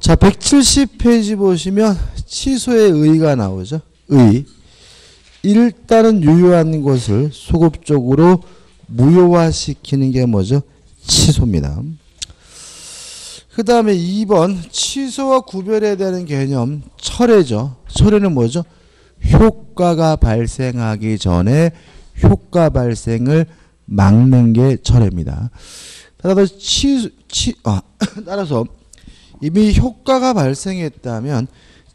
자, 170페이지 보시면 취소의 의의가 나오죠. 의. 일단은 유효한 것을 소급적으로 무효화시키는 게 뭐죠? 취소입니다. 그 다음에 2번 취소와 구별해야 되는 개념 철회죠. 철회는 뭐죠? 효과가 발생하기 전에 효과 발생을 막는 게 철회입니다. 따라서 이미 효과가 발생했다면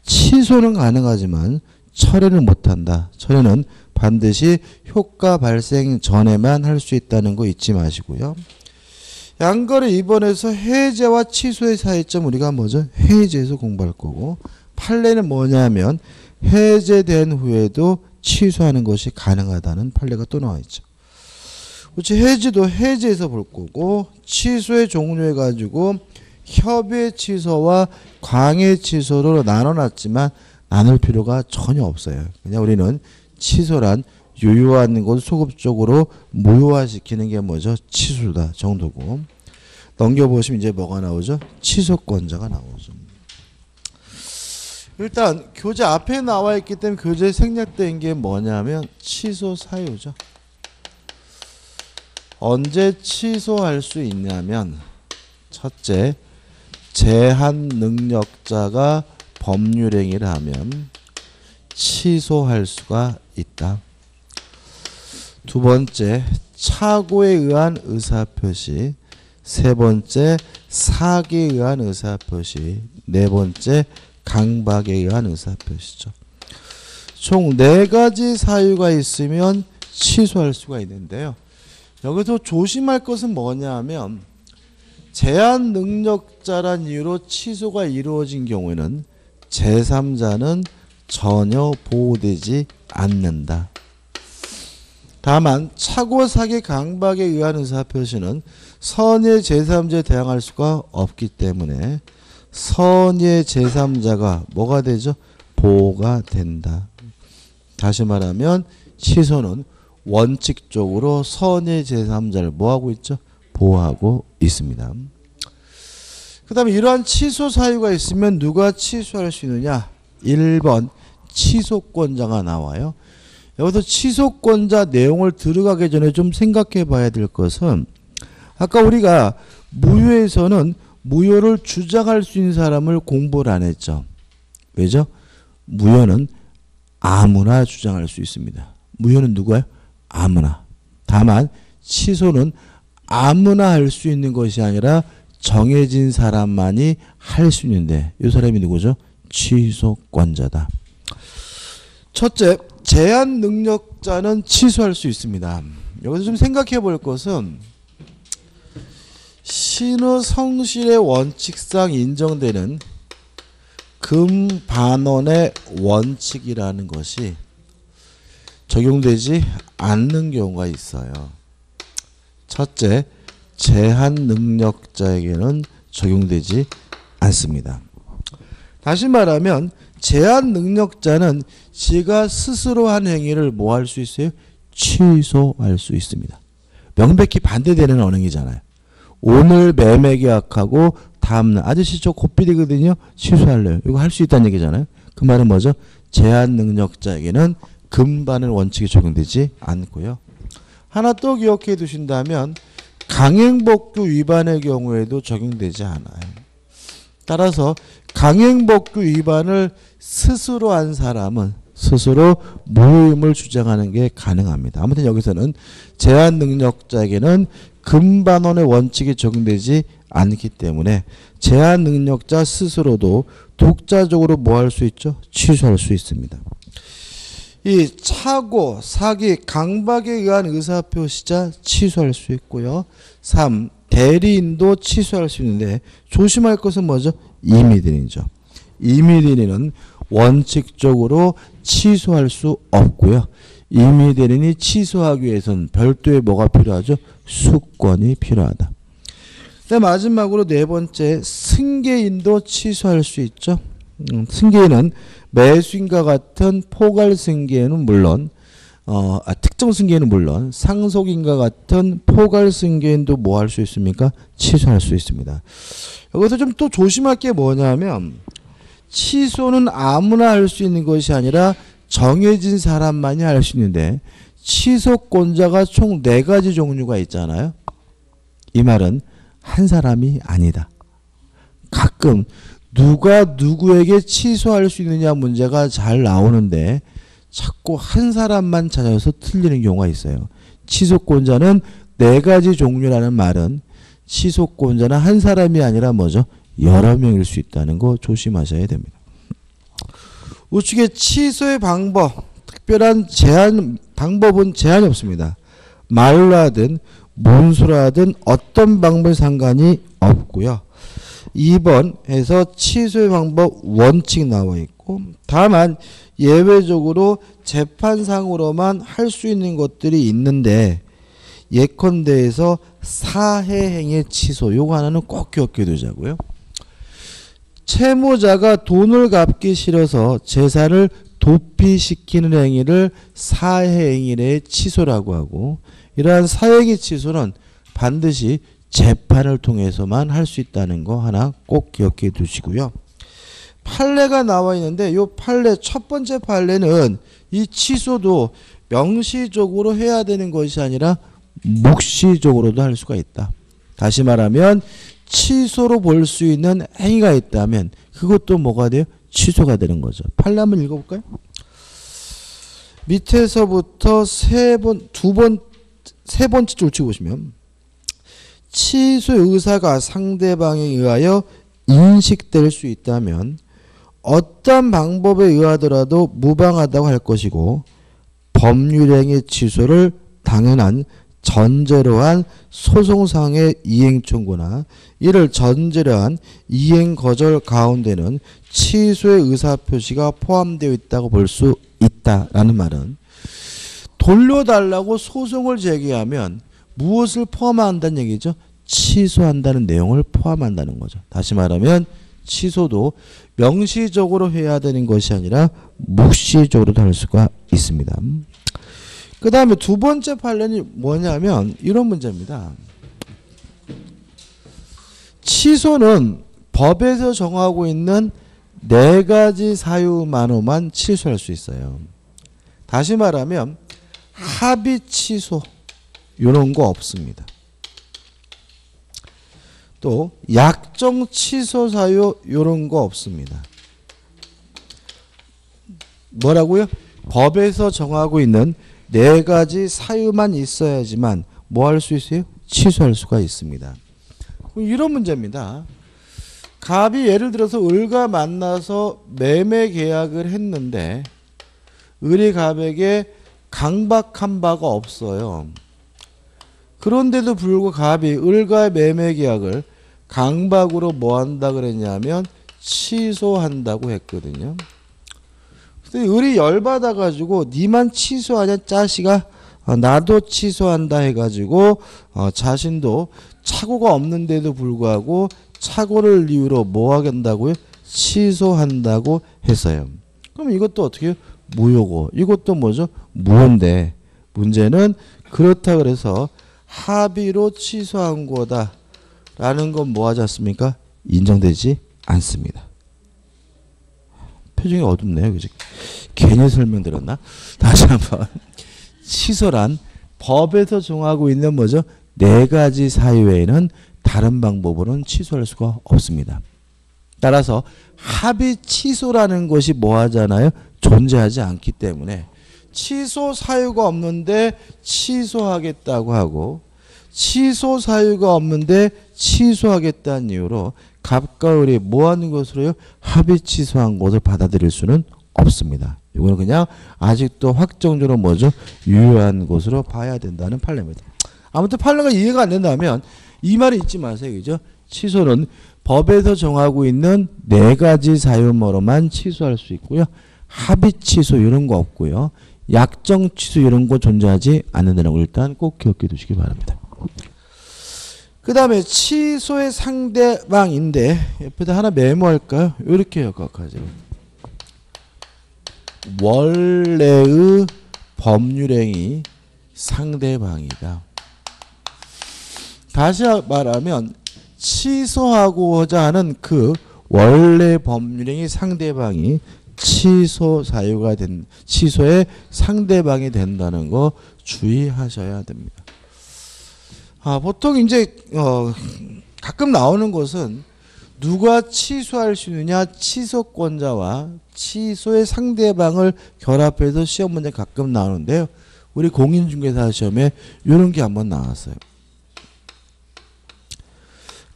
취소는 가능하지만 철회는 못한다. 철회는 반드시 효과 발생 전에만 할 수 있다는 거 잊지 마시고요. 양거래 2번에서 해제와 취소의 차이점 우리가 뭐죠? 해제에서 공부할 거고, 판례는 뭐냐면 해제된 후에도 취소하는 것이 가능하다는 판례가 또 나와 있죠. 그렇지, 해지도 해제에서 볼 거고, 취소의 종류해 가지고 협의 취소와 광해 취소로 나눠놨지만 나눌 필요가 전혀 없어요. 그냥 우리는 취소란 유효한 것 소급적으로 무효화시키는 게 뭐죠? 취소다 정도고. 넘겨보시면 이제 뭐가 나오죠? 취소권자가 나오죠. 일단 교재 앞에 나와 있기 때문에 교재에 생략된 게 뭐냐면 취소 사유죠. 언제 취소할 수 있냐면 첫째, 제한 능력자가 법률행위를 하면 취소할 수가 있다. 두 번째, 착오에 의한 의사표시. 세 번째, 사기에 의한 의사표시. 네 번째, 강박에 의한 의사표시죠. 총 4가지 사유가 있으면 취소할 수가 있는데요. 여기서 조심할 것은 뭐냐면 제한 능력자란 이유로 취소가 이루어진 경우에는 제3자는 전혀 보호되지 않는다. 다만 착오, 사기, 강박에 의한 의사표시는 선의 제3자에 대항할 수가 없기 때문에 선의 제3자가 뭐가 되죠? 보호가 된다. 다시 말하면 취소는 원칙적으로 선의 제3자를 뭐하고 있죠? 보호하고 있습니다. 그 다음에 이러한 취소 사유가 있으면 누가 취소할 수 있느냐? 1번 취소권자가 나와요. 여기서 취소권자 내용을 들어가기 전에 좀 생각해 봐야 될 것은 아까 우리가 무효에서는 무효를 주장할 수 있는 사람을 공부를 안 했죠. 왜죠? 무효는 아무나 주장할 수 있습니다. 무효는 누구예요? 아무나. 다만 취소는 아무나 할 수 있는 것이 아니라 정해진 사람만이 할 수 있는데 이 사람이 누구죠? 취소권자다. 첫째, 제한 능력자는 취소할 수 있습니다. 여기서 좀 생각해 볼 것은 신의 성실의 원칙상 인정되는 금반원의 원칙이라는 것이 적용되지 않는 경우가 있어요. 첫째, 제한 능력자에게는 적용되지 않습니다. 다시 말하면 제한 능력자는 지가 스스로 한 행위를 뭐 할 수 있어요? 취소할 수 있습니다. 명백히 반대되는 언행이잖아요. 오늘 매매 계약하고 다음날 아저씨 저 고삐리거든요. 취소할래요. 이거 할 수 있다는 얘기잖아요. 그 말은 뭐죠? 제한 능력자에게는 금반의 원칙이 적용되지 않고요. 하나 또 기억해 두신다면 강행법규 위반의 경우에도 적용되지 않아요. 따라서 강행법규 위반을 스스로 한 사람은 스스로 무효임을 주장하는 게 가능합니다. 아무튼 여기서는 제한 능력자에게는 금반원의 원칙이 적용되지 않기 때문에 제한 능력자 스스로도 독자적으로 뭐 할 수 있죠? 취소할 수 있습니다. 이 착오, 사기, 강박에 의한 의사표시자 취소할 수 있고요. 3. 대리인도 취소할 수 있는데 조심할 것은 뭐죠? 임의대리인이죠. 임의대리인은 원칙적으로 취소할 수 없고요. 임의대리인이 취소하기 위해서는 별도의 뭐가 필요하죠? 수권이 필요하다. 마지막으로 네 번째, 승계인도 취소할 수 있죠. 승계인은 매수인과 같은 포괄 승계는 물론 특정 승계인은 물론 상속인과 같은 포괄 승계인도 뭐 할 수 있습니까? 취소할 수 있습니다. 여기서 좀 또 조심할 게 뭐냐면 취소는 아무나 할 수 있는 것이 아니라 정해진 사람만이 할 수 있는데 취소권자가 총 4가지 종류가 있잖아요. 이 말은 한 사람이 아니다. 가끔 누가 누구에게 취소할 수 있느냐 문제가 잘 나오는데 자꾸 한 사람만 찾아서 틀리는 경우가 있어요. 취소권자는 4가지 종류라는 말은 취소권자는 한 사람이 아니라 뭐죠? 여러 명일 수 있다는 거 조심하셔야 됩니다. 우측에 취소의 방법, 특별한 방법은 제한이 없습니다. 말로 하든 문서로 하든 어떤 방법이 상관이 없고요. 2번에서 취소의 방법 원칙 나와 있고 다만 예외적으로 재판상으로만 할 수 있는 것들이 있는데 예컨대에서 사해행의 취소 요거 하나는 꼭 기억해 두자고요. 채무자가 돈을 갚기 싫어서 재산을 도피시키는 행위를 사해행위의 취소라고 하고 이러한 사해행위 취소는 반드시 재판을 통해서만 할 수 있다는 거 하나 꼭 기억해 두시고요. 판례가 나와 있는데 이 판례 첫 번째 판례는 이 취소도 명시적으로 해야 되는 것이 아니라 묵시적으로도 할 수가 있다. 다시 말하면 취소로 볼 수 있는 행위가 있다면 그것도 뭐가 돼요? 취소가 되는 거죠. 판례 한번 읽어볼까요? 밑에서부터 세 번째 줄 보시면 취소 의사가 상대방에 의하여 인식될 수 있다면 어떤 방법에 의하더라도 무방하다고 할 것이고 법률행위 취소를 당연한 전제로 한 소송상의 이행 청구나 이를 전제로 한 이행 거절 가운데는 취소의 의사표시가 포함되어 있다고 볼 수 있다라는 말은 돌려달라고 소송을 제기하면 무엇을 포함한다는 얘기죠? 취소한다는 내용을 포함한다는 거죠. 다시 말하면 취소도 명시적으로 해야 되는 것이 아니라 묵시적으로도 할 수가 있습니다. 그 다음에 두 번째 판례는 뭐냐면 이런 문제입니다. 취소는 법에서 정하고 있는 4가지 사유만으로만 취소할 수 있어요. 다시 말하면 합의 취소 이런 거 없습니다. 또 약정 취소 사유 이런 거 없습니다. 뭐라고요? 법에서 정하고 있는 4가지 사유만 있어야지만 뭐 할 수 있어요? 취소할 수가 있습니다. 이런 문제입니다. 갑이 예를 들어서 을과 만나서 매매 계약을 했는데 을이 갑에게 강박한 바가 없어요. 그런데도 불구하고 갑이 을과의 매매 계약을 강박으로 뭐 한다 그랬냐면 취소한다고 했거든요. 을이 열받아 가지고 니만 취소하냐 짜시가 나도 취소한다 해가지고 자신도 착오가 없는데도 불구하고 착오를 이유로 뭐 하겠다고요? 취소한다고 했어요. 그럼 이것도 어떻게 해요? 무효고 이것도 뭐죠? 무효인데 문제는 그렇다 그래서 합의로 취소한 거다 라는 건 뭐 하지 않습니까? 인정되지 않습니다. 표정이 어둡네요. 그죠? 괜히 설명드렸나? 다시 한번. 취소란 법에서 정하고 있는 뭐죠? 4가지 사유 외에는 다른 방법으로는 취소할 수가 없습니다. 따라서 합의 취소라는 것이 뭐 하잖아요? 존재하지 않기 때문에 취소 사유가 없는데 취소하겠다고 하고 취소 사유가 없는데 취소하겠다는 이유로 갑과 을이 뭐 하는 것으로요? 합의 취소한 것을 받아들일 수는 없습니다. 이거는 그냥 아직도 확정적으로 뭐죠? 유효한 것으로 봐야 된다는 판례입니다. 아무튼 판례가 이해가 안 된다면 이 말을 잊지 마세요. 그죠? 취소는 법에서 정하고 있는 4가지 사유로만 취소할 수 있고요. 합의 취소 이런 거 없고요. 약정 취소 이런 거 존재하지 않는다는 걸 일단 꼭 기억해 두시기 바랍니다. 그 다음에 취소의 상대방인데 옆에다 하나 메모할까요? 이렇게 역학하죠. 원래의 법률행위 상대방이다. 다시 말하면 취소하고자 하는 그 원래 법률행위 상대방이 취소의 상대방이 된다는 거 주의하셔야 됩니다. 보통 이제 가끔 나오는 것은 누가 취소할 수 있느냐, 취소권자와 취소의 상대방을 결합해서 시험 문제 가끔 나오는데요. 우리 공인중개사 시험에 이런 게 한번 나왔어요.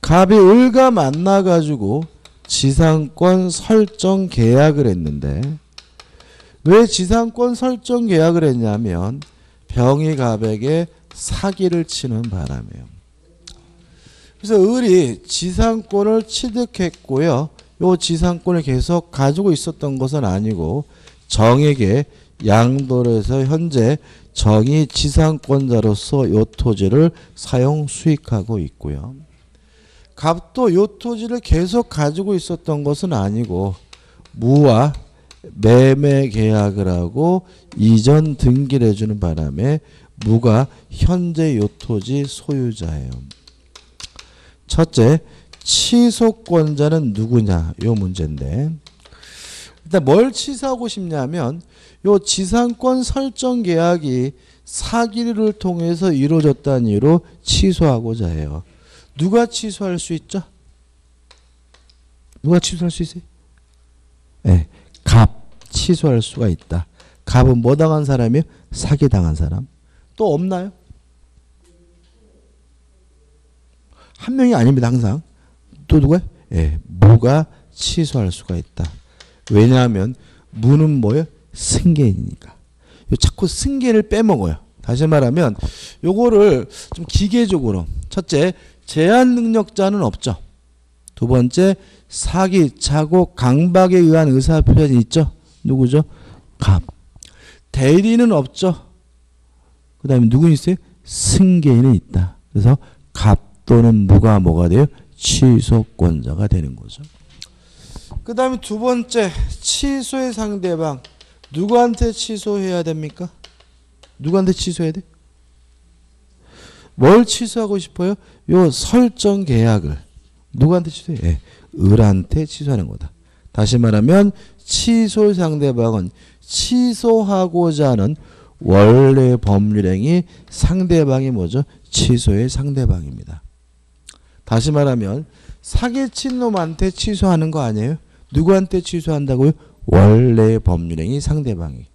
갑이 을과 만나가지고 지상권 설정 계약을 했는데, 왜 지상권 설정 계약을 했냐면 병이 갑에게 사기를 치는 바람이에요. 그래서 을이 지상권을 취득했고요. 요 지상권을 계속 가지고 있었던 것은 아니고 정에게 양도를 해서 현재 정이 지상권자로서 요 토지를 사용 수익하고 있고요. 갑도 요 토지를 계속 가지고 있었던 것은 아니고 무와 매매 계약을 하고 이전 등기를 해주는 바람에 무가 현재 요 토지 소유자예요. 첫째, 취소권자는 누구냐? 요 문제인데, 일단 뭘 취소하고 싶냐면 요 지상권 설정 계약이 사기를 통해서 이루어졌다는 이유로 취소하고자 해요. 누가 취소할 수 있죠? 누가 취소할 수 있어요? 네, 갑 취소할 수가 있다. 갑은 뭐 당한 사람이에요? 사기 당한 사람. 또 없나요? 한 명이 아닙니다. 항상. 또 누구야? 예, 무가 취소할 수가 있다. 왜냐하면 무는 뭐예요? 승계이니까. 자꾸 승계를 빼먹어요. 다시 말하면 요거를 좀 기계적으로, 첫째, 제한 능력자는 없죠. 두 번째, 사기, 착오, 강박에 의한 의사표현이 있죠. 누구죠? 갑. 대리는 없죠. 그 다음에 누구 있어요? 승계인은 있다. 그래서 갑 또는 무가 뭐가 돼요? 취소권자가 되는 거죠. 그 다음에 두 번째, 취소의 상대방. 누구한테 취소해야 됩니까? 누구한테 취소해야 돼? 뭘 취소하고 싶어요? 요 설정 계약을. 누구한테 취소해? 예, 을한테 취소하는 거다. 다시 말하면 취소 상대방은 취소하고자 하는 원래 법률행위 상대방이 뭐죠? 취소의 상대방입니다. 다시 말하면 사기친 놈한테 취소하는 거 아니에요? 누구한테 취소한다고요? 원래 법률행위 상대방이.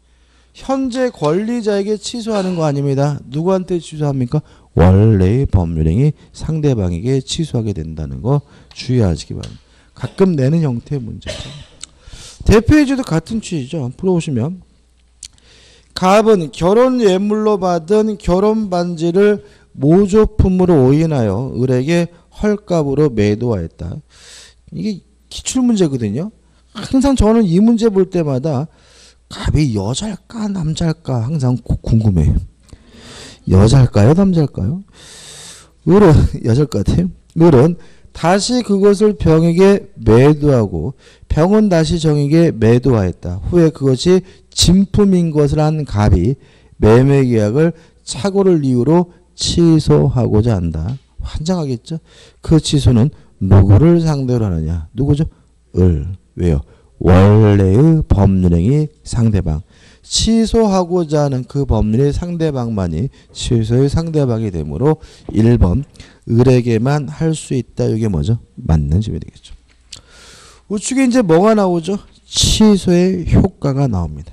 현재 권리자에게 취소하는 거 아닙니다. 누구한테 취소합니까? 원래의 법률행위 상대방에게 취소하게 된다는 거 주의하시기 바랍니다. 가끔 내는 형태의 문제죠. 대표이주도 같은 취지죠. 풀어보시면 갑은 결혼 예물로 받은 결혼 반지를 모조품으로 오인하여 을에게 헐값으로 매도하였다. 이게 기출문제거든요. 항상 저는 이 문제 볼 때마다 갑이 여자일까 남자일까 항상 궁금해요. 여자일까요 남자일까요? 을은 여자일 것 같아요. 을은 다시 그것을 병에게 매도하고 병은 다시 정에게 매도하였다. 후에 그것이 진품인 것을 한 갑이 매매 계약을 착오를 이유로 취소하고자 한다. 환장하겠죠? 그 취소는 누구를 상대로 하느냐? 누구죠? 을. 왜요? 원래의 법률행위 상대방. 취소하고자 하는 그 법률의 상대방만이 취소의 상대방이 되므로 1번 을에게만 할 수 있다. 이게 뭐죠? 맞는 집이 되겠죠. 우측에 이제 뭐가 나오죠? 취소의 효과가 나옵니다.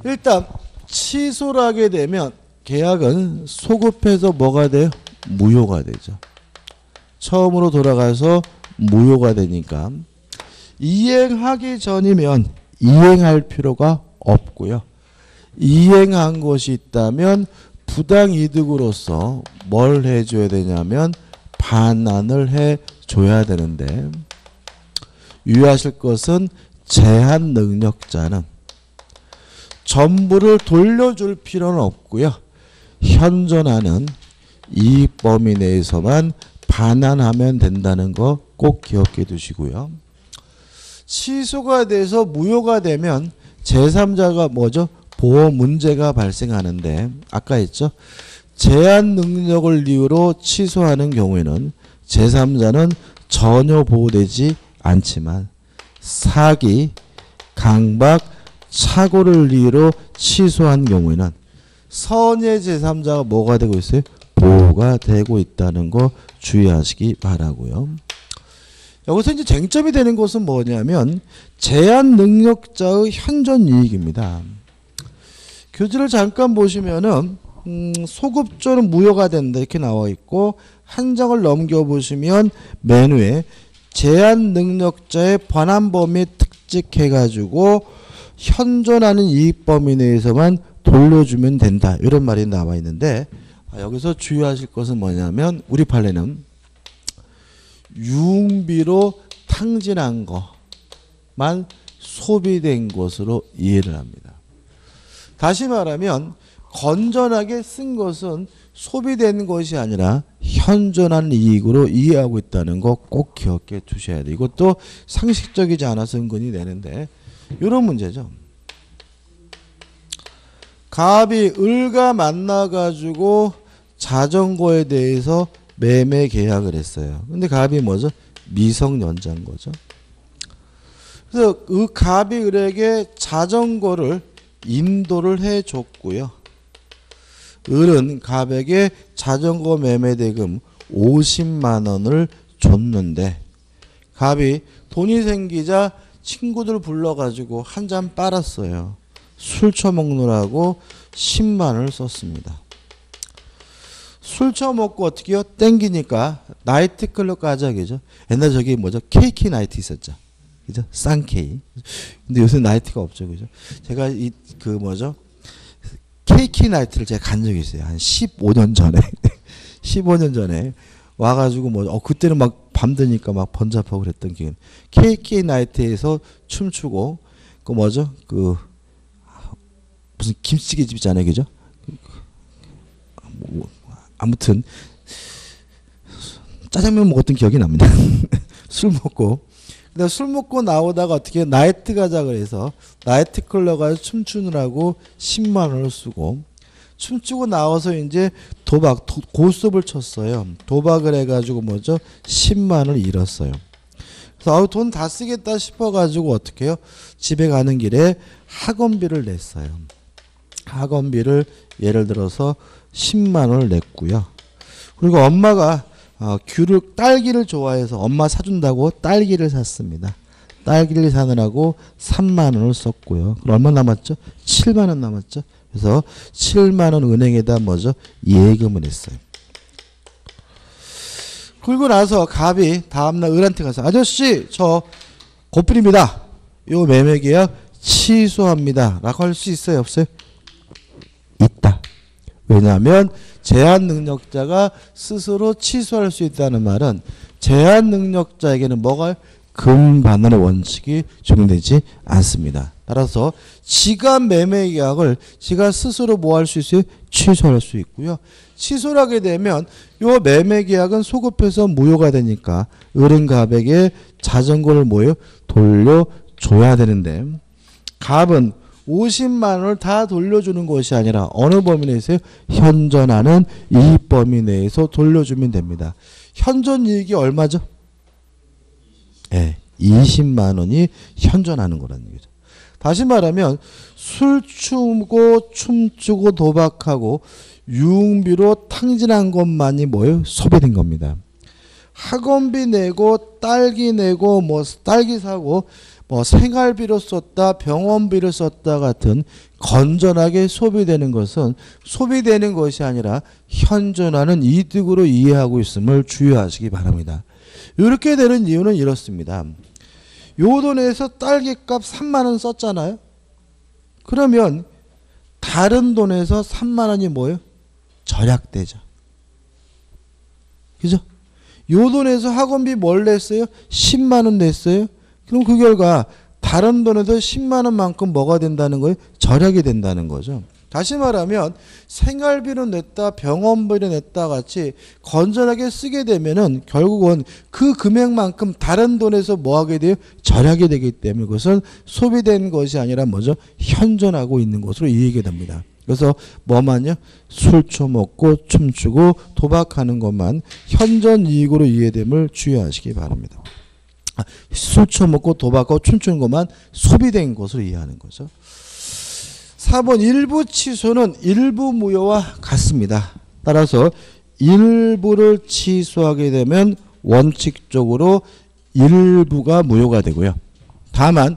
일단 취소를 하게 되면 계약은 소급해서 뭐가 돼요? 무효가 되죠. 처음으로 돌아가서 무효가 되니까 이행하기 전이면 이행할 필요가 없고요. 이행한 것이 있다면 부당이득으로서 뭘 해줘야 되냐면 반환을 해줘야 되는데, 유의하실 것은 제한 능력자는 전부를 돌려줄 필요는 없고요. 현존하는 이익 범위 내에서만 반환하면 된다는 거 꼭 기억해 두시고요. 취소가 돼서 무효가 되면 제3자가 뭐죠? 보호 문제가 발생하는데 아까 했죠? 제한 능력을 이유로 취소하는 경우에는 제3자는 전혀 보호되지 않지만 사기, 강박, 착오를 이유로 취소한 경우에는 선의 제3자가 뭐가 되고 있어요? 보호가 되고 있다는 거 주의하시기 바라고요. 여기서 이제 쟁점이 되는 것은 뭐냐면 제한 능력자의 현존 이익입니다. 교재를 잠깐 보시면은 소급조는 무효가 된다 이렇게 나와 있고 한 장을 넘겨보시면 메뉴에 제한 능력자의 반환 범위 특직해가지고 현존하는 이익 범위 내에서만 돌려주면 된다 이런 말이 나와 있는데 여기서 주의하실 것은 뭐냐면 우리 판례는 유흥비로 탕진한 것만 소비된 것으로 이해를 합니다. 다시 말하면 건전하게 쓴 것은 소비된 것이 아니라 현존한 이익으로 이해하고 있다는 거 꼭 기억해 두셔야 돼요. 이것도 상식적이지 않아서 은근히 되는데 이런 문제죠. 갑이 을과 만나가지고 자전거에 대해서 매매 계약을 했어요. 근데 갑이 뭐죠? 미성년자인 거죠. 그래서 그 갑이 을에게 자전거를 인도를 해줬고요. 을은 갑에게 자전거 매매 대금 50만 원을 줬는데 갑이 돈이 생기자 친구들 불러가지고 한 잔 빨았어요. 술 처먹느라고 10만 원을 썼습니다. 술 처먹고 어떻게요? 땡기니까 나이트클럽 가자 그죠? 옛날 저기 뭐죠? 케이키 나이트 있었죠. 그죠? 쌍케이. 근데 요새 나이트가 없죠. 그죠? 제가 그 뭐죠? 케이키 나이트를 제가 간 적이 있어요. 한 15년 전에. 15년 전에 와가지고 뭐 그때는 막 밤되니까 막 번잡하고 그랬던 기억. 케이키 나이트에서 춤추고 그 뭐죠? 그 무슨 김치찌개 집 있잖아요. 그죠? 아무튼 짜장면 먹었던 기억이 납니다. 술 먹고. 근데 술 먹고 나오다가 어떻게 나이트 가자 그래서 나이트 클럽 가서 춤추느라고 10만 원을 쓰고 춤추고 나와서 이제 고스톱을 쳤어요. 도박을 해가지고 뭐죠? 10만 원을 잃었어요. 그래서 돈 다 쓰겠다 싶어가지고 어떻게 해요? 집에 가는 길에 학원비를 냈어요. 학원비를 예를 들어서 10만 원을 냈고요. 그리고 엄마가 딸기를 좋아해서 엄마 사준다고 딸기를 샀습니다. 딸기를 사느라고 3만 원을 썼고요. 그럼 얼마 남았죠? 7만 원 남았죠. 그래서 7만 원 은행에다 뭐죠? 예금을 했어요. 그리고 나서 갑이 다음날 을한테 가서 아저씨 저 고프입니다. 요 매매 계약 취소합니다. 라고 할 수 있어요? 없어요? 있다. 왜냐하면 제한 능력자가 스스로 취소할 수 있다는 말은 제한 능력자에게는 뭐가 금반환의 원칙이 적용되지 않습니다. 따라서 지가 매매 계약을 지가 스스로 뭐 할 수 있어요? 취소할 수 있고요. 취소를 하게 되면 요 매매 계약은 소급해서 무효가 되니까 을은 갑에게 자전거를 뭐예요? 돌려줘야 되는데 갑은 50만 원을 다 돌려주는 것이 아니라 어느 범위 내에서요? 현존하는 이익 범위 내에서 돌려주면 됩니다. 현존 이익이 얼마죠? 네, 20만 원이 현존하는 거라는 얘기죠. 다시 말하면 술 추고 춤추고 도박하고 유흥비로 탕진한 것만이 뭐예요? 소비된 겁니다. 학원비 내고 딸기 내고 뭐 딸기 사고 뭐 생활비로 썼다 병원비를 썼다 같은 건전하게 소비되는 것은 소비되는 것이 아니라 현존하는 이득으로 이해하고 있음을 주의하시기 바랍니다. 이렇게 되는 이유는 이렇습니다. 요 돈에서 딸기값 3만 원 썼잖아요. 그러면 다른 돈에서 3만 원이 뭐예요? 절약되죠. 그죠? 요 돈에서 학원비 뭘 냈어요? 10만 원 냈어요. 그럼 그 결과 다른 돈에서 10만 원만큼 뭐가 된다는 거예요? 절약이 된다는 거죠. 다시 말하면 생활비를 냈다, 병원비를 냈다 같이 건전하게 쓰게 되면은 결국은 그 금액만큼 다른 돈에서 뭐 하게 돼요? 절약이 되기 때문에 그것은 소비된 것이 아니라 뭐죠? 현존하고 있는 것으로 이해가 됩니다. 그래서 뭐만요? 술 처먹고 춤추고 도박하는 것만 현존 이익으로 이해됨을 주의하시기 바랍니다. 술 처먹고 도박하고 춤추는 것만 소비된 것으로 이해하는 거죠. 4번 일부 취소는 일부 무효와 같습니다. 따라서 일부를 취소하게 되면 원칙적으로 일부가 무효가 되고요. 다만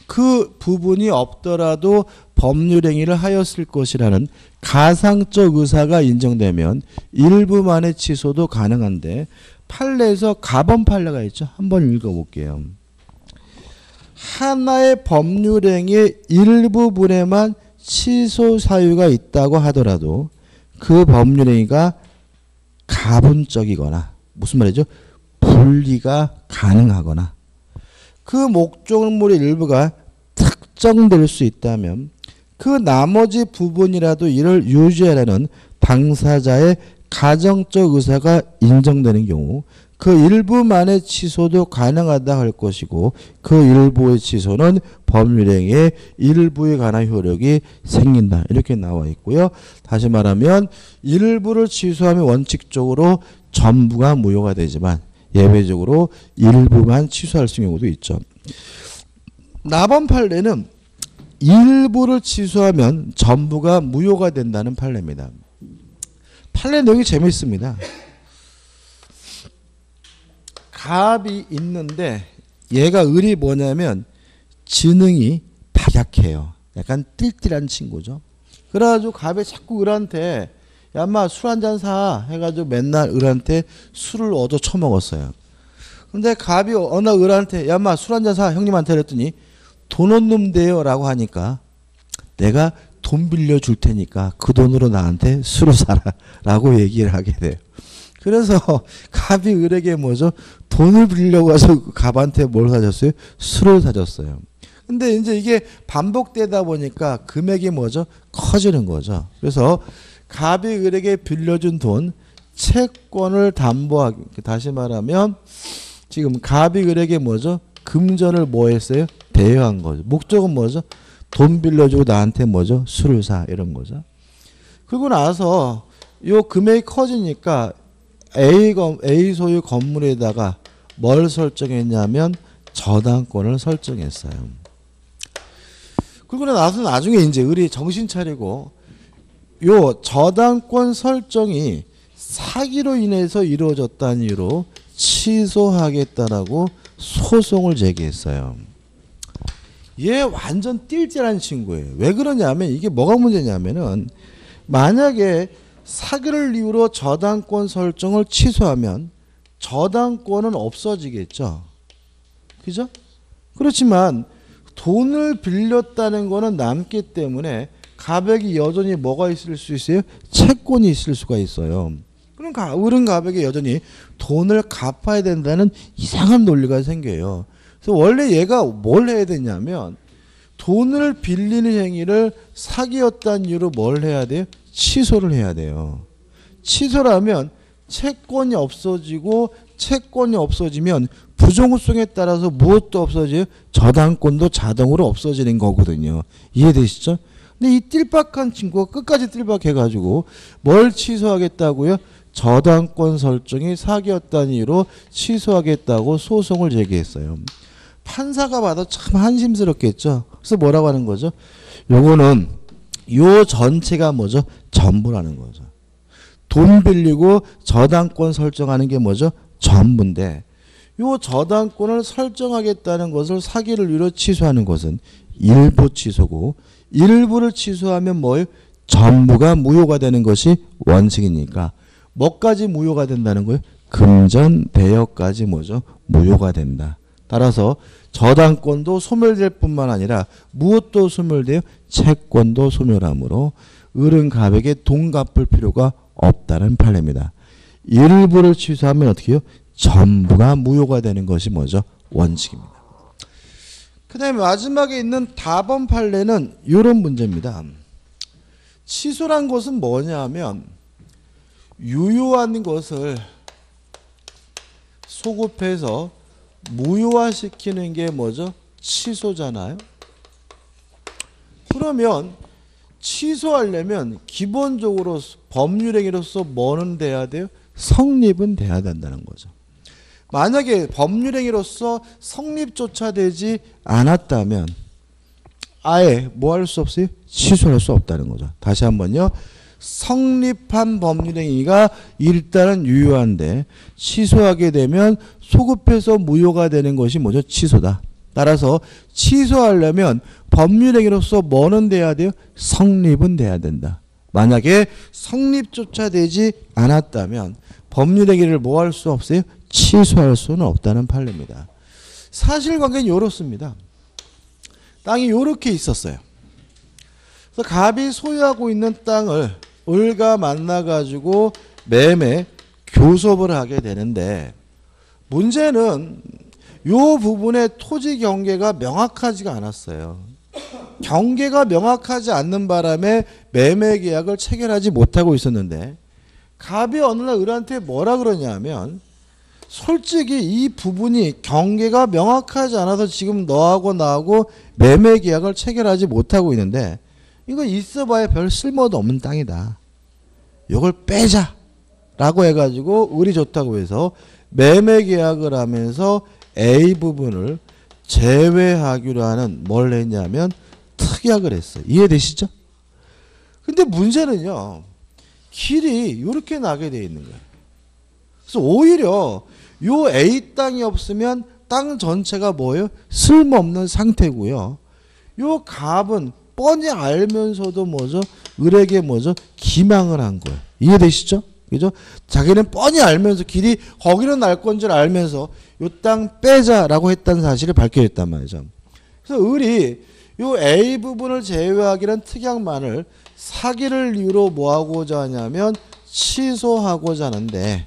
그 부분이 없더라도 법률행위를 하였을 것이라는 가상적 의사가 인정되면 일부만의 취소도 가능한데 판례에서 가번 판례가 있죠. 한번 읽어볼게요. 하나의 법률행위의 일부분에만 취소 사유가 있다고 하더라도 그 법률행위가 가분적이거나 무슨 말이죠? 분리가 가능하거나 그 목적물의 일부가 특정될 수 있다면 그 나머지 부분이라도 이를 유지하라는 당사자의 가정적 의사가 인정되는 경우 그 일부만의 취소도 가능하다 할 것이고 그 일부의 취소는 법률행위의 일부에 관한 효력이 생긴다. 이렇게 나와 있고요. 다시 말하면 일부를 취소하면 원칙적으로 전부가 무효가 되지만 예외적으로 일부만 취소할 수 있는 경우도 있죠. 나번 판례는 일부를 취소하면 전부가 무효가 된다는 판례입니다. 판례 내용이 재밌습니다. 갑이 있는데 얘가 을이 뭐냐면 지능이 박약해요. 약간 띨띨한 친구죠. 그래가지고 갑이 자꾸 을한테 야 인마 술 한잔 사 해가지고 맨날 을한테 술을 얻어 처먹었어요. 근데 갑이 어느 날 을한테 야 인마 술 한잔 사 형님한테 그랬더니 돈 없는 데요 라고 하니까 내가 돈 빌려줄 테니까 그 돈으로 나한테 술을 사라 라고 얘기를 하게 돼요. 그래서 갑이 을에게 뭐죠? 돈을 빌려고 해서 갑한테 뭘 사줬어요? 술을 사줬어요. 근데 이제 이게 반복되다 보니까 금액이 뭐죠? 커지는 거죠. 그래서 갑이 을에게 빌려준 돈, 채권을 담보하기. 다시 말하면 지금 갑이 을에게 뭐죠? 금전을 뭐 했어요? 대여한 거죠. 목적은 뭐죠? 돈 빌려주고 나한테 뭐죠? 술을 사 이런 거죠. 그리고 나서 요 금액이 커지니까 A 소유 건물에다가 뭘 설정했냐면 저당권을 설정했어요. 그리고 나서 나중에 이제 을이 정신 차리고 요 저당권 설정이 사기로 인해서 이루어졌다는 이유로 취소하겠다라고 소송을 제기했어요. 얘 완전 띨띨한 친구예요. 왜 그러냐면 이게 뭐가 문제냐면은 만약에 사기를 이유로 저당권 설정을 취소하면 저당권은 없어지겠죠. 그죠? 그렇지만 돈을 빌렸다는 거는 남기 때문에 갑에게 여전히 뭐가 있을 수 있어요? 채권이 있을 수가 있어요. 그럼 을은 갑에게 여전히 돈을 갚아야 된다는 이상한 논리가 생겨요. 그래서 원래 얘가 뭘 해야 되냐면 돈을 빌리는 행위를 사기였다는 이유로 뭘 해야 돼요? 취소를 해야 돼요. 취소를 하면 채권이 없어지고 채권이 없어지면 부정성에 따라서 무엇도 없어져요? 저당권도 자동으로 없어지는 거거든요. 이해되시죠? 근데 이 띨박한 친구가 끝까지 띨박해가지고 뭘 취소하겠다고요? 저당권 설정이 사기였다는 이유로 취소하겠다고 소송을 제기했어요. 판사가 봐도 참 한심스럽겠죠. 그래서 뭐라고 하는 거죠? 요거는 요 전체가 뭐죠? 전부라는 거죠. 돈 빌리고 저당권 설정하는 게 뭐죠? 전부인데 요 저당권을 설정하겠다는 것을 사기를 이유로 취소하는 것은 일부 취소고 일부를 취소하면 뭐예요? 전부가 무효가 되는 것이 원칙이니까 뭐까지 무효가 된다는 거예요? 금전 대여까지 뭐죠? 무효가 된다. 따라서 저당권도 소멸될 뿐만 아니라 무엇도 소멸돼요? 채권도 소멸하므로 을은 갑에게 돈 갚을 필요가 없다는 판례입니다. 일부를 취소하면 어떻게 해요? 전부가 무효가 되는 것이 뭐죠? 원칙입니다. 그 다음에 마지막에 있는 다번 판례는 이런 문제입니다. 취소란 것은 뭐냐면 유효한 것을 소급해서 무효화시키는 게 뭐죠? 취소잖아요. 그러면 취소하려면 기본적으로 법률행위로서 뭐는 돼야 돼요? 성립은 돼야 된다는 거죠. 만약에 법률행위로서 성립조차 되지 않았다면 아예 뭐 할 수 없어요? 취소할 수 없다는 거죠. 다시 한번요. 성립한 법률행위가 일단은 유효한데 취소하게 되면 소급해서 무효가 되는 것이 뭐죠? 취소다. 따라서 취소하려면 법률행위로서 뭐는 돼야 돼요? 성립은 돼야 된다. 만약에 성립조차 되지 않았다면 법률행위를 뭐 할 수 없어요? 취소할 수는 없다는 판례입니다. 사실관계는 이렇습니다. 땅이 이렇게 있었어요. 그래서 갑이 소유하고 있는 땅을 을과 만나가지고 매매 교섭을 하게 되는데 문제는 이 부분의 토지 경계가 명확하지가 않았어요. 경계가 명확하지 않는 바람에 매매 계약을 체결하지 못하고 있었는데 갑이 어느 날 을한테 뭐라 그러냐면 솔직히 이 부분이 경계가 명확하지 않아서 지금 너하고 나하고 매매 계약을 체결하지 못하고 있는데 이거 있어봐야 별 쓸모도 없는 땅이다. 이걸 빼자 라고 해가지고 을이 좋다고 해서 매매 계약을 하면서 A 부분을 제외하기로 하는 뭘 했냐면 특약을 했어요. 이해되시죠? 근데 문제는요. 길이 이렇게 나게 돼 있는 거예요. 그래서 오히려 요 A 땅이 없으면 땅 전체가 뭐예요? 쓸모없는 상태고요. 요 갑은 뻔히 알면서도 뭐죠? 을에게 뭐죠? 기망을 한 거예요. 이해되시죠? 그죠? 자기는 뻔히 알면서 길이 거기로 날 건 줄 알면서 요 땅 빼자라고 했다는 사실을 밝혀냈단 말이죠. 그래서 을이 요 A 부분을 제외하기는 특약만을 사기를 이유로 뭐 하고자 하냐면 취소하고자 하는데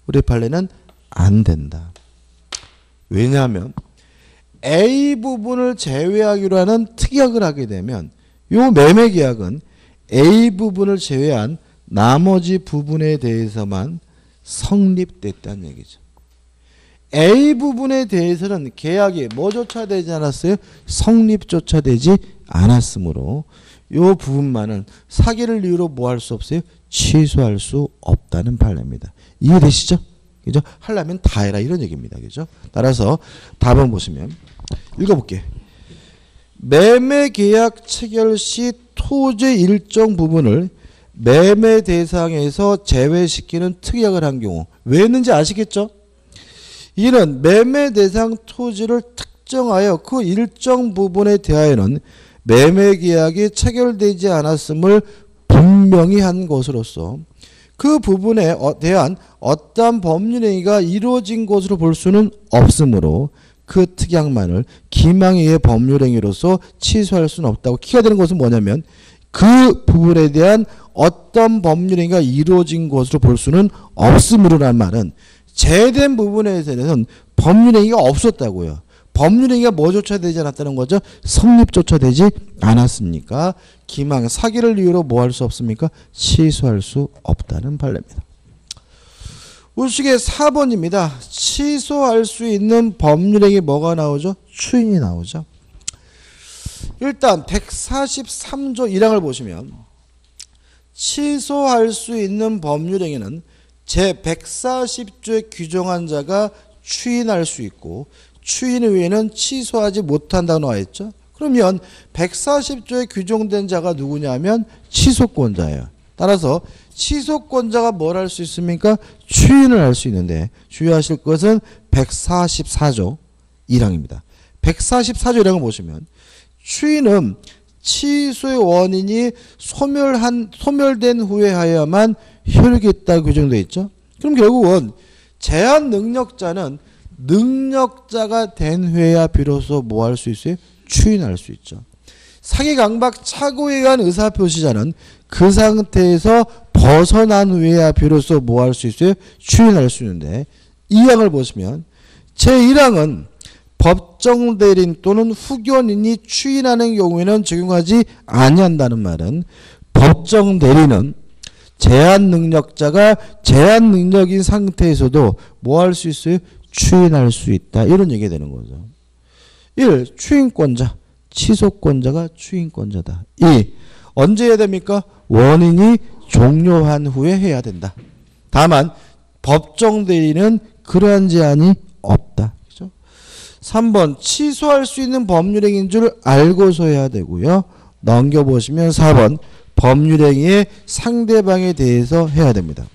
우리 판례는 안 된다. 왜냐하면 A 부분을 제외하기로 하는 특약을 하게 되면 요 매매 계약은 A 부분을 제외한 나머지 부분에 대해서만 성립됐다는 얘기죠. A 부분에 대해서는 계약이 뭐조차 되지 않았어요? 성립조차 되지 않았으므로 이 부분만은 사기를 이유로 뭐 할 수 없어요? 취소할 수 없다는 판례입니다. 이해되시죠? 그죠? 하려면 다 해라 이런 얘기입니다. 그죠? 따라서 답은 보시면 읽어볼게요. 매매 계약 체결 시 토지 일정 부분을 매매 대상에서 제외시키는 특약을 한 경우 왜 했는지 아시겠죠? 이는 매매 대상 토지를 특정하여 그 일정 부분에 대하여는 매매 계약이 체결되지 않았음을 분명히 한 것으로서 그 부분에 대한 어떠한 법률행위가 이루어진 것으로 볼 수는 없으므로 그 특약만을 기망에 의해 법률행위로서 취소할 수는 없다고 키가 되는 것은 뭐냐면 그 부분에 대한 어떤 법률행위가 이루어진 것으로 볼 수는 없으므로란 말은 제외된 부분에 대해서는 법률행위가 없었다고요. 법률행위가 뭐조차 되지 않았다는 거죠? 성립조차 되지 않았습니까? 기망, 사기를 이유로 뭐 할 수 없습니까? 취소할 수 없다는 판례입니다. 우측에 4번입니다. 취소할 수 있는 법률행위 뭐가 나오죠? 추인이 나오죠. 일단 143조 1항을 보시면 취소할 수 있는 법률행위는 제140조에 규정한 자가 추인할 수 있고 추인 외에는 취소하지 못한다고 나와 있죠. 그러면 140조에 규정된 자가 누구냐면 취소권자예요. 따라서 취소권자가 뭘 할 수 있습니까? 추인을 할 수 있는데 주의하실 것은 144조 1항입니다. 144조 1항을 보시면 추인은 취소의 원인이 소멸된 후에 하여야만 효력이 있다고 규정되어 있죠. 그럼 결국은 제한 능력자는 능력자가 된 후에야 비로소 뭐 할 수 있어요? 추인할 수 있죠. 사기 강박 착오에 의한 의사표시자는 그 상태에서 벗어난 후에야 비로소 뭐 할 수 있어요? 추인할 수 있는데 이 항을 보시면 제1항은 법정 대리인 또는 후견인이 추인하는 경우에는 적용하지 아니한다는 말은 법정 대리는 제한 능력자가 제한 능력인 상태에서도 뭐 할 수 있어요? 추인할 수 있다. 이런 얘기가 되는 거죠. 1. 추인권자, 취소권자가 추인권자다. 2. 언제 해야 됩니까? 원인이 종료한 후에 해야 된다. 다만 법정 대리는 그러한 제한이 없다. 그죠? 3번 취소할 수 있는 법률행위인 줄 알고서 해야 되고요. 넘겨보시면 4번 법률행위의 상대방에 대해서 해야 됩니다.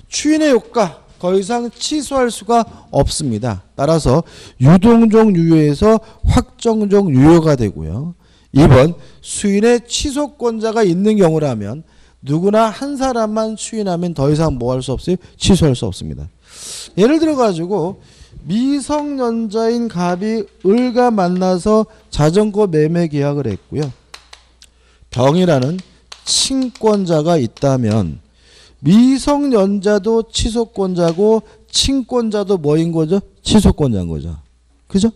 추인의 효과 더 이상 취소할 수가 없습니다. 따라서 유동적 유효에서 확정적 유효가 되고요. 2번 수인의 취소권자가 있는 경우라면 누구나 한 사람만 추인하면 더 이상 뭐 할 수 없어요? 취소할 수 없습니다. 예를 들어 가지고 미성년자인 갑이 을과 만나서 자전거 매매 계약을 했고요. 병이라는 친권자가 있다면 미성년자도 취소권자고 친권자도 뭐인 거죠? 취소권자인 거죠. 그죠?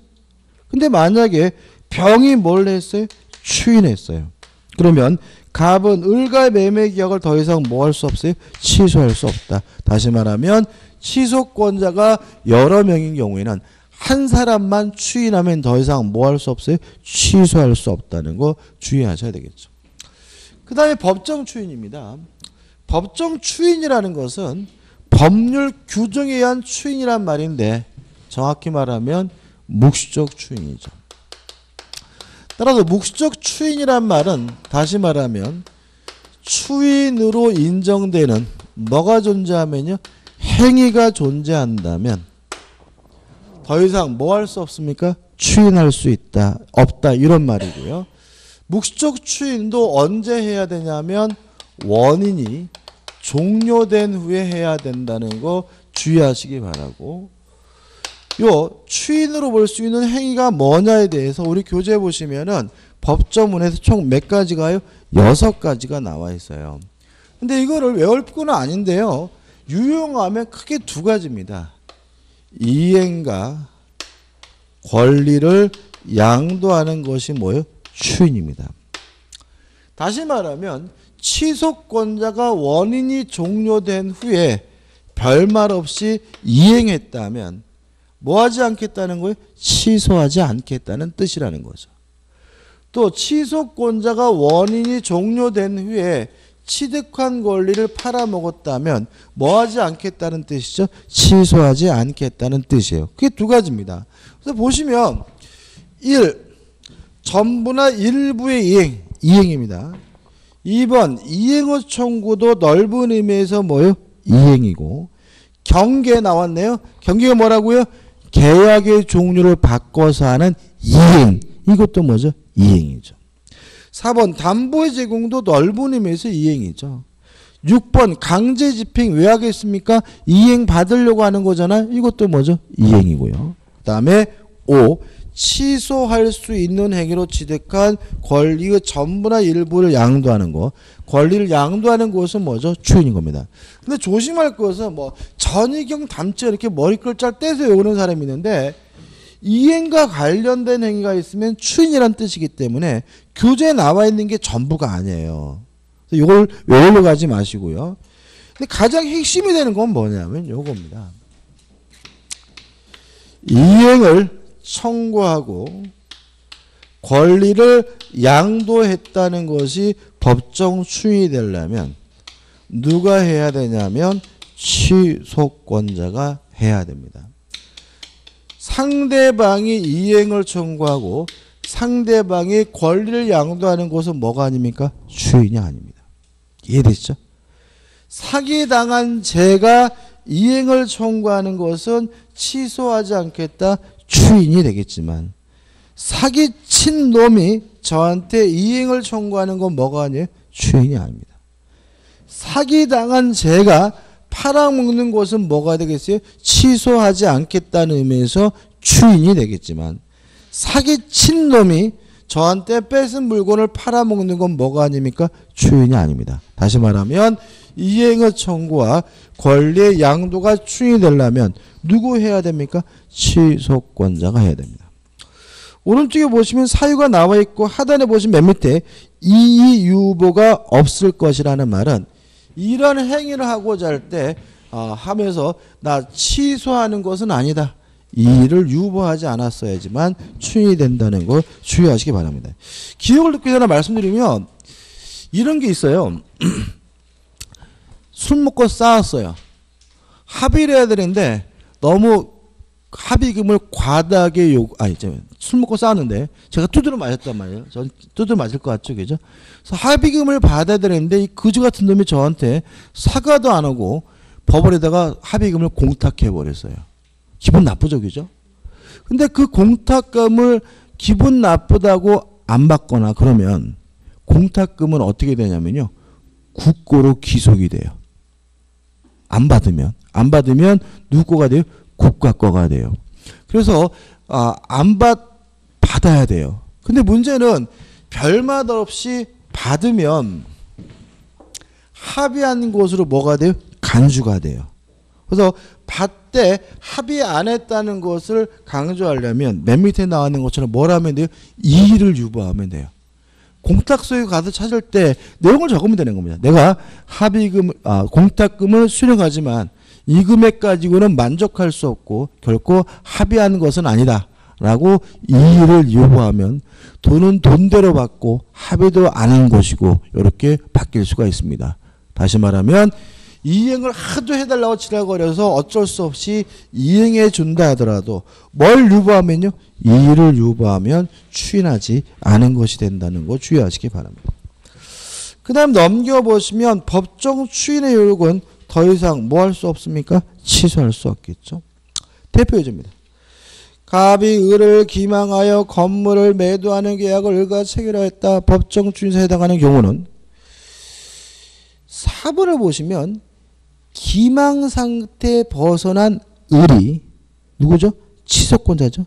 근데 만약에 병이 뭘 했어요? 추인했어요. 그러면 갑은 을과의 매매 계약을 더 이상 뭐 할 수 없어요? 취소할 수 없다. 다시 말하면 취소권자가 여러 명인 경우에는 한 사람만 추인하면 더 이상 뭐 할 수 없어요? 취소할 수 없다는 거 주의하셔야 되겠죠. 그 다음에 법정 추인입니다. 법정 추인이라는 것은 법률 규정에 의한 추인이란 말인데 정확히 말하면 묵시적 추인이죠. 따라서 묵시적 추인이란 말은 다시 말하면 추인으로 인정되는 뭐가 존재하면요? 행위가 존재한다면 더 이상 뭐 할 수 없습니까? 추인할 수 있다, 없다 이런 말이고요. 묵시적 추인도 언제 해야 되냐면 원인이 종료된 후에 해야 된다는 거 주의하시기 바라고, 요 추인으로 볼 수 있는 행위가 뭐냐에 대해서 우리 교재 보시면은 법조문에서 총 몇 가지가요? 6가지가 나와 있어요. 근데 이거를 외울 건 아닌데요. 유용하면 크게 2가지입니다. 이행과 권리를 양도하는 것이 뭐예요? 추인입니다. 다시 말하면 취소권자가 원인이 종료된 후에 별말 없이 이행했다면 뭐 하지 않겠다는 거예요? 취소하지 않겠다는 뜻이라는 거죠. 또 취소권자가 원인이 종료된 후에 취득한 권리를 팔아먹었다면 뭐 하지 않겠다는 뜻이죠? 취소하지 않겠다는 뜻이에요. 그게 2가지입니다. 그래서 보시면 1. 전부나 일부의 이행입니다. 2번 이행의 청구도 넓은 의미에서 뭐예요? 이행이고, 경계 나왔네요. 경계가 뭐라고요? 계약의 종류를 바꿔서 하는 이행. 이것도 뭐죠? 이행이죠. 4번 담보의 제공도 넓은 의미에서 이행이죠. 6번 강제 집행 왜 하겠습니까? 이행 받으려고 하는 거잖아요. 이것도 뭐죠? 이행이고요. 그 다음에 5. 취소할 수 있는 행위로 취득한 권리의 전부나 일부를 양도하는 거. 권리를 양도하는 것은 뭐죠? 추인인 겁니다. 근데 조심할 것은 뭐 전의경 담체 이렇게 머리끌 잘 떼서 외우는 사람이 있는데 이행과 관련된 행위가 있으면 추인이란 뜻이기 때문에 교재에 나와 있는 게 전부가 아니에요. 이걸 외우려고 하지 마시고요. 근데 가장 핵심이 되는 건 뭐냐면 요겁니다. 이행을 청구하고 권리를 양도했다는 것이 법정 추인이 되려면 누가 해야 되냐면 취소권자가 해야 됩니다. 상대방이 이행을 청구하고 상대방이 권리를 양도하는 것은 뭐가 아닙니까? 추인이 아닙니다. 이해되시죠? 사기당한 제가 이행을 청구하는 것은 취소하지 않겠다, 추인이 되겠지만 사기친 놈이 저한테 이행을 청구하는 건 뭐가 아니에요? 추인이 아닙니다. 사기당한 제가 팔아먹는 것은 뭐가 되겠어요? 취소하지 않겠다는 의미에서 추인이 되겠지만 사기친 놈이 저한테 뺏은 물건을 팔아먹는 건 뭐가 아닙니까? 추인이 아닙니다. 다시 말하면 이행의 청구와 권리의 양도가 추인이 되려면 누구 해야 됩니까? 취소권자가 해야 됩니다. 오른쪽에 보시면 사유가 나와 있고 하단에 보시면 맨 밑에 이의유보가 없을 것이라는 말은 이런 행위를 하고자 할 때 하면서 나 취소하는 것은 아니다. 이의를 유보하지 않았어야지만 추인이 된다는 거 주의하시기 바랍니다. 기억을 듣기 전에 말씀드리면 이런 게 있어요. 술 먹고 싸웠어요. 합의를 해야 되는데 너무 합의금을 과다하게 술 먹고 싸웠는데 제가 두드려 맞았단 말이에요. 전 두드려 맞을 것 같죠, 그죠? 그래서 합의금을 받아야 되는데 이 거지 같은 놈이 저한테 사과도 안 하고 법원에다가 합의금을 공탁해 버렸어요. 기분 나쁘죠, 그죠? 근데 그 공탁금을 기분 나쁘다고 안 받거나 그러면 공탁금은 어떻게 되냐면요, 국고로 기속이 돼요. 안 받으면 누구 거가 돼요? 국가 거가 돼요. 그래서 받아야 돼요. 근데 문제는 별맛 없이 받으면 합의한 것으로 뭐가 돼요? 간주가 돼요. 그래서 받되 합의 안 했다는 것을 강조하려면 맨 밑에 나오는 것처럼 뭘 하면 돼요? 이의를 유보하면 돼요. 공탁소에 가서 찾을 때 내용을 적으면 되는 겁니다. 내가 공탁금을 수령하지만 이 금액 가지고는 만족할 수 없고 결코 합의한 것은 아니다 라고 이의를 유보하면 돈은 돈대로 받고 합의도 안 한 것이고 이렇게 바뀔 수가 있습니다. 다시 말하면 이행을 하도 해달라고 치라거려서 어쩔 수 없이 이행해 준다 하더라도 뭘 유보하면요? 이의를 유보하면 추인하지 않은 것이 된다는 거 주의하시기 바랍니다. 그 다음 넘겨보시면 법정 추인의 요력은 더 이상 뭐 할 수 없습니까? 취소할 수 없겠죠. 대표 예제입니다. 갑이 을을 기망하여 건물을 매도하는 계약을 을과 체결하였다. 법정 추인서에 해당하는 경우는 4번을 보시면 기망 상태에 벗어난 을이 누구죠? 취소권자죠.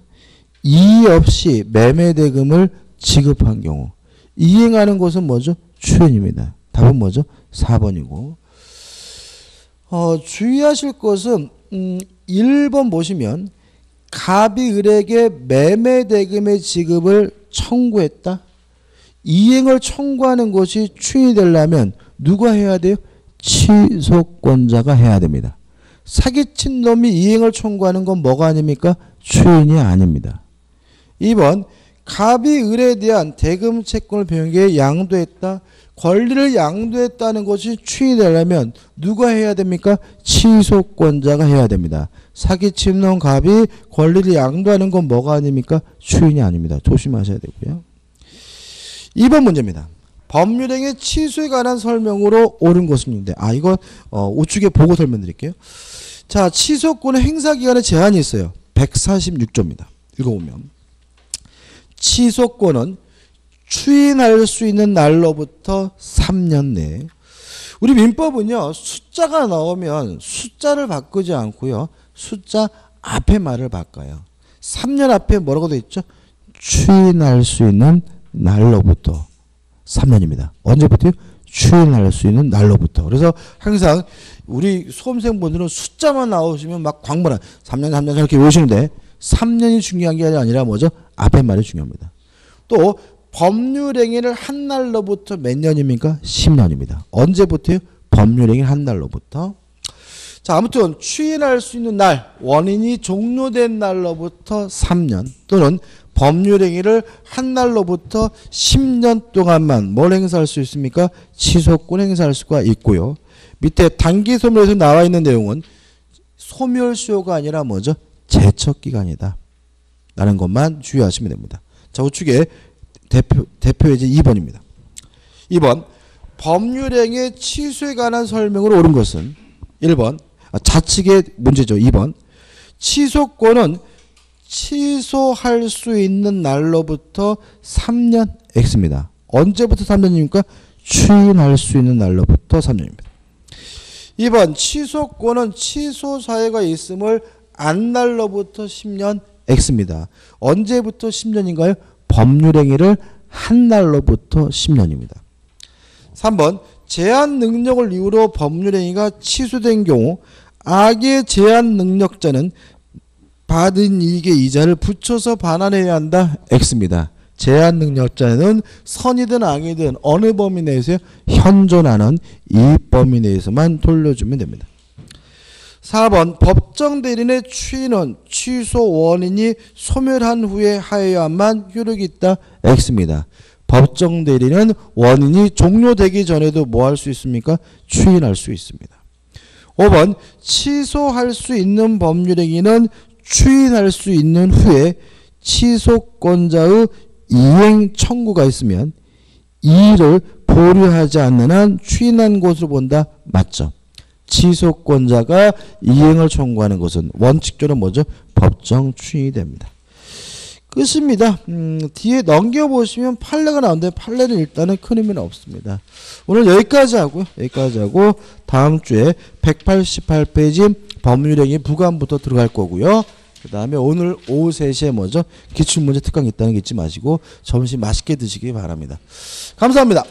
이의 없이 매매대금을 지급한 경우 이행하는 것은 뭐죠? 추인입니다. 답은 뭐죠? 4번이고 주의하실 것은 1번 보시면 갑이 을에게 매매대금의 지급을 청구했다. 이행을 청구하는 것이 추인이 되려면 누가 해야 돼요? 취소권자가 해야 됩니다. 사기친 놈이 이행을 청구하는 건 뭐가 아닙니까? 추인이 아닙니다. 2번 갑이 을에 대한 대금 채권을 변경해 양도했다. 권리를 양도했다는 것이 추인이 되려면 누가 해야 됩니까? 취소권자가 해야 됩니다. 사기친 놈 갑이 권리를 양도하는 건 뭐가 아닙니까? 추인이 아닙니다. 조심하셔야 되고요. 2번 문제입니다. 법률행위 취소에 관한 설명으로 옳은 것입니다. 이건 우측에 보고 설명드릴게요. 자, 취소권의 행사기간에 제한이 있어요. 146조입니다. 읽어보면 취소권은 추인할 수 있는 날로부터 3년 내에 우리 민법은요. 숫자가 나오면 숫자를 바꾸지 않고요. 숫자 앞에 말을 바꿔요. 3년 앞에 뭐라고 되어 있죠? 추인할 수 있는 날로부터 3년입니다. 언제부터요? 추인할 수 있는 날로부터. 그래서 항상 우리 수험생분들은 숫자만 나오시면 막 광범위한 3년 이렇게 외우시는데 3년이 중요한 게 아니라 뭐죠? 앞에 말이 중요합니다. 또 법률행위를 한 날로부터 몇 년입니까? 10년입니다. 언제부터요? 법률행위 한 날로부터. 자, 아무튼 추인할 수 있는 날, 원인이 종료된 날로부터 3년 또는 법률행위를 한 날로부터 10년 동안만 뭘 행사할 수 있습니까? 취소권 행사할 수가 있고요. 밑에 단기 소멸에서 나와 있는 내용은 소멸시효가 아니라 뭐죠? 제척기간이다 라는 것만 주의하시면 됩니다. 자, 우측에 대표 예제 2번입니다. 2번 법률행위 취소에 관한 설명으로 옳은 것은 1번 좌측의 문제죠. 2번 취소권은 취소할 수 있는 날로부터 3년 X입니다. 언제부터 3년입니까? 추인할 수 있는 날로부터 3년입니다. 2번 취소권은 취소 사유가 있음을 안 날로부터 10년 X입니다. 언제부터 10년인가요? 법률행위를 한 날로부터 10년입니다. 3번 제한 능력을 이유로 법률행위가 취소된 경우 악의 제한 능력자는 받은 이익의 이자를 붙여서 반환해야 한다. X입니다. 제한 능력자는 선이든 악이든 어느 범위 내에서 현존하는 이 범위 내에서만 돌려주면 됩니다. 4번 법정 대리인의 추인은 취소 원인이 소멸한 후에 하여야만 효력이 있다. X입니다. 법정 대리는 원인이 종료되기 전에도 뭐 할 수 있습니까? 추인할 수 있습니다. 5번 취소할 수 있는 법률행위는 추인할 수 있는 후에 취소권자의 이행 청구가 있으면 이의를 보류하지 않는 한 추인한 것으로 본다. 맞죠? 취소권자가 이행을 청구하는 것은 원칙적으로 뭐죠? 법정 추인이 됩니다. 끝입니다. 뒤에 넘겨보시면 판례가 나오는데 판례는 일단은 큰 의미는 없습니다. 오늘 여기까지 하고 다음 주에 188페이지 법률행위 부관부터 들어갈 거고요. 그 다음에 오늘 오후 3시에 뭐죠? 기출문제 특강 있다는 거 잊지 마시고 점심 맛있게 드시기 바랍니다. 감사합니다.